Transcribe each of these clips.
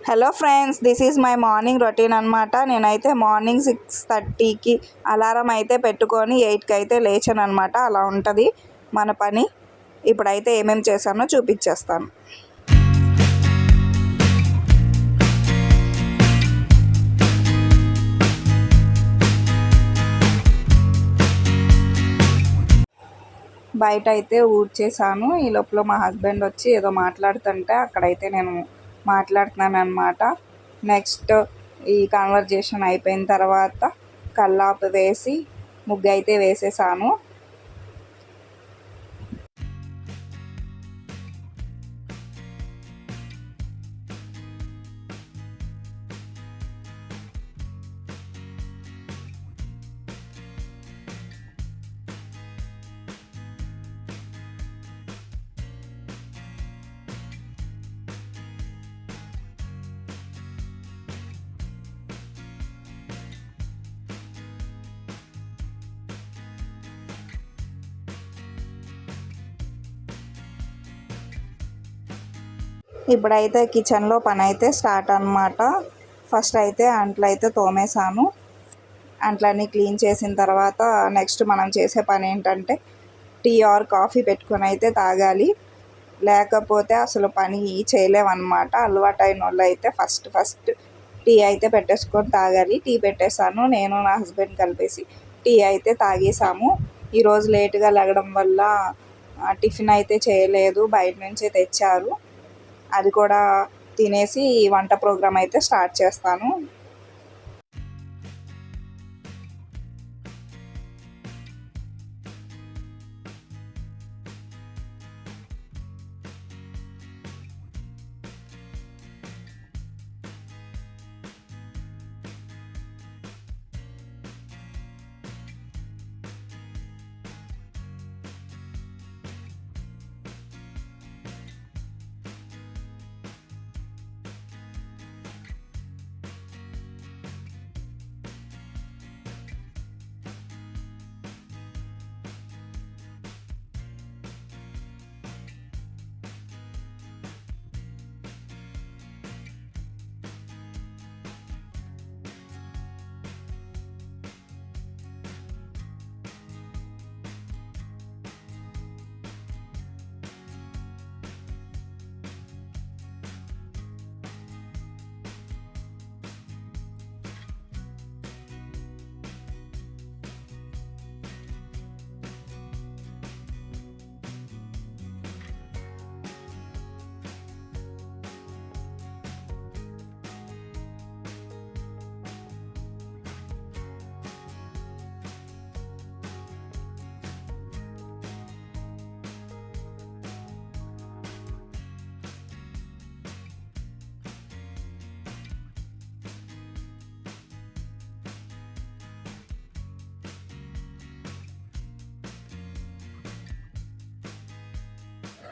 Hello friends, this is my morning routine అనమాట. నేనైతే morning 6:30కి alarm అయితే పెట్టుకొని 8కి అయితే లేచాను అనమాట. అలా ఉంటుంది మన పని. ఇప్పుడైతే ఏమేమి చేశానో చూపించేస్తాను. బయట అయితే ఊడ్చేసాను. ఈ లోపల మా హస్బెండ్ వచ్చి ఏదో మాట్లాడుతుంటే అక్కడైతే నేను మాట్లాడుతున్నాను అనమాట. నెక్స్ట్ ఈ కన్వర్జేషన్ అయిపోయిన తర్వాత కల్లాపు వేసి ముగ్గు అయితే వేసేసాను. ఇప్పుడైతే కిచెన్లో పని అయితే స్టార్ట్ అనమాట. ఫస్ట్ అయితే అంట్లు అయితే తోమేసాను. అంట్లన్నీ క్లీన్ చేసిన తర్వాత నెక్స్ట్ మనం చేసే పని ఏంటంటే టీ ఆర్ కాఫీ పెట్టుకొని అయితే తాగాలి. లేకపోతే అసలు పని చేయలేమన్నమాట. అలవాటైన వాళ్ళు అయితే ఫస్ట్ టీ అయితే పెట్టేసుకొని తాగాలి. టీ పెట్టేసాను. నేను నా హస్బెండ్ కలిపేసి టీ అయితే తాగేసాము. ఈరోజు లేటుగా లెగడం వల్ల టిఫిన్ అయితే చేయలేదు, బయట నుంచే తెచ్చారు. అది కూడా తినేసి వంట ప్రోగ్రామ్ అయితే స్టార్ట్ చేస్తాను.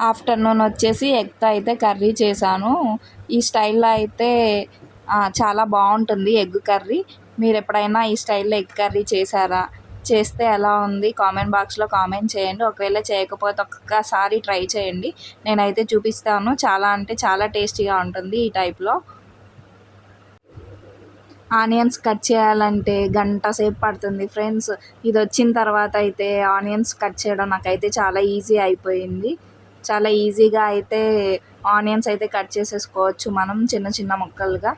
ఆఫ్టర్నూన్ వచ్చేసి ఎగ్తో అయితే కర్రీ చేశాను. ఈ స్టైల్లో అయితే చాలా బాగుంటుంది ఎగ్ కర్రీ. మీరు ఎప్పుడైనా ఈ స్టైల్లో ఎగ్ కర్రీ చేశారా? చేస్తే ఎలా ఉంది కామెంట్ బాక్స్లో కామెంట్ చేయండి. ఒకవేళ చేయకపోతే ఒక్కసారి ట్రై చేయండి. నేనైతే చూపిస్తాను. చాలా అంటే చాలా టేస్టీగా ఉంటుంది ఈ టైప్లో. ఆనియన్స్ కట్ చేయాలంటే గంట సేపు పడుతుంది ఫ్రెండ్స్. ఇది వచ్చిన తర్వాత అయితే ఆనియన్స్ కట్ చేయడం నాకైతే చాలా ఈజీ అయిపోయింది. చాలా ఈజీగా అయితే ఆనియన్స్ అయితే కట్ చేసేసుకోవచ్చు మనం చిన్న చిన్న ముక్కలుగా.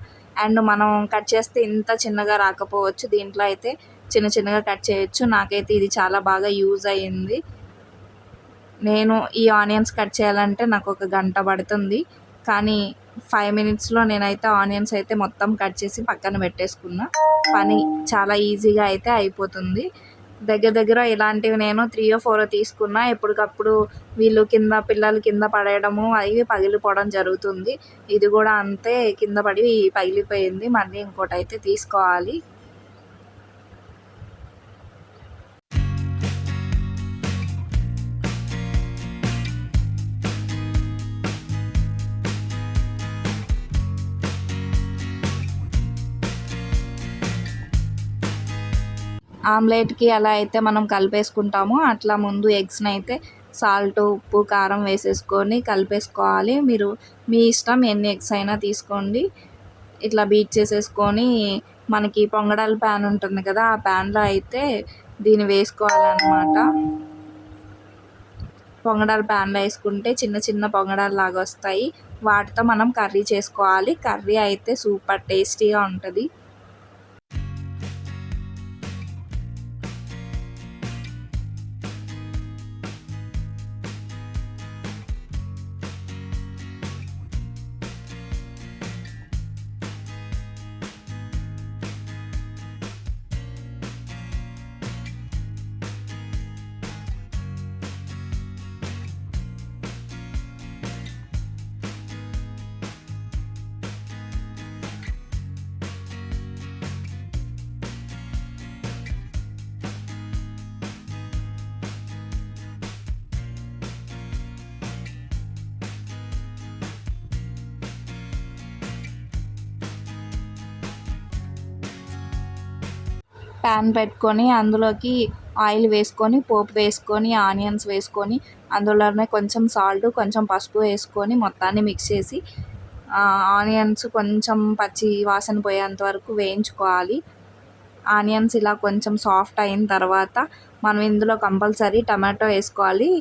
అండ్ మనం కట్ చేస్తే ఇంత చిన్నగా రాకపోవచ్చు, దీంట్లో అయితే చిన్న చిన్నగా కట్ చేయొచ్చు. నాకైతే ఇది చాలా బాగా యూజ్ అయ్యింది. నేను ఈ ఆనియన్స్ కట్ చేయాలంటే నాకు ఒక గంట పడుతుంది, కానీ 5 మినిట్స్లో నేనైతే ఆనియన్స్ అయితే మొత్తం కట్ చేసి పక్కన పెట్టేసుకున్నా. పని చాలా ఈజీగా అయితే అయిపోతుంది. దగ్గర ఇలాంటివి నేను 3 or 4 తీసుకున్నా. ఎప్పటికప్పుడు వీళ్ళు పిల్లలు కింద పడేయడము అవి పగిలిపోవడం జరుగుతుంది. ఇది కూడా అంతే, కింద పడి పగిలిపోయింది. మళ్ళీ ఇంకోటి అయితే తీసుకోవాలి. ఆమ్లెట్కి ఎలా అయితే మనం కలిపేసుకుంటామో అట్లా ముందు ఎగ్స్ని అయితే సాల్ట్, ఉప్పు, కారం వేసేసుకొని కలిపేసుకోవాలి. మీరు మీ ఇష్టం ఎన్ని ఎగ్స్ అయినా తీసుకోండి. ఇట్లా బీట్ చేసేసుకొని మనకి పొంగడాల ప్యాన్ ఉంటుంది కదా, ఆ ప్యాన్లో అయితే దీన్ని వేసుకోవాలన్నమాట. పొంగడాల ప్యాన్లో వేసుకుంటే చిన్న చిన్న పొంగడాలు లాగా వస్తాయి. వాటితో మనం కర్రీ చేసుకోవాలి. కర్రీ అయితే సూపర్ టేస్టీగా ఉంటుంది. ప్యాన్ పెట్టుకొని అందులోకి ఆయిల్ వేసుకొని, పోపు వేసుకొని, ఆనియన్స్ వేసుకొని, అందులోనే కొంచెం సాల్ట్, కొంచెం పసుపు వేసుకొని మొత్తాన్ని మిక్స్ చేసి ఆనియన్స్ కొంచెం పచ్చి వాసన పోయేంత వరకు వేయించుకోవాలి. ఆనియన్స్ ఇలా కొంచెం సాఫ్ట్ అయిన తర్వాత మనం ఇందులో కంపల్సరీ టమాటో వేసుకోవాలి.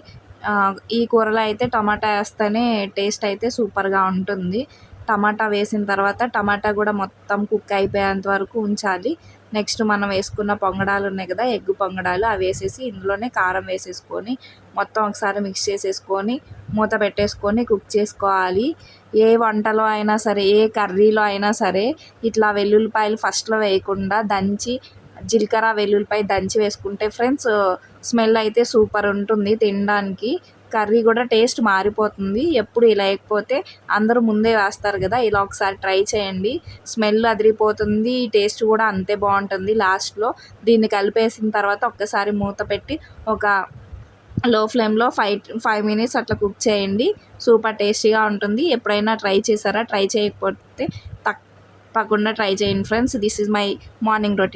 ఈ కూరలో అయితే టమాటా వేస్తేనే టేస్ట్ అయితే సూపర్గా ఉంటుంది. టమాటా వేసిన తర్వాత టమాటా కూడా మొత్తం కుక్ అయిపోయేంత వరకు ఉంచాలి. నెక్స్ట్ మనం వేసుకున్న పొంగడాలు ఉన్నాయి కదా, ఎగ్ పొంగడాలు, అవి వేసేసి ఇందులోనే కారం వేసేసుకొని మొత్తం ఒకసారి మిక్స్ చేసేసుకొని మూత పెట్టేసుకొని కుక్ చేసుకోవాలి. ఏ వంటలో అయినా సరే, ఏ కర్రీలో అయినా సరే ఇట్లా వెల్లుల్లిపాయలు ఫస్ట్లో వేయకుండా దంచి, జీలకర్ర వెల్లుల్లిపాయ దంచి వేసుకుంటే ఫ్రెండ్స్ స్మెల్ అయితే సూపర్ ఉంటుంది తినడానికి. కర్రీ కూడా టేస్ట్ మారిపోతుంది. ఎప్పుడు ఇలా వేయకపోతే అందరూ ముందే వేస్తారు కదా, ఇలా ఒకసారి ట్రై చేయండి. స్మెల్ అదిరిపోతుంది, టేస్ట్ కూడా అంతే బాగుంటుంది. లాస్ట్లో దీన్ని కలిపేసిన తర్వాత ఒక్కసారి మూత పెట్టి ఒక లో ఫ్లేమ్లో 5 మినిట్స్ అట్లా కుక్ చేయండి. సూపర్ టేస్టీగా ఉంటుంది. ఎప్పుడైనా ట్రై చేశారా? ట్రై చేయకపోతే తప్పకుండా ట్రై చేయండి friends. This is my morning routine.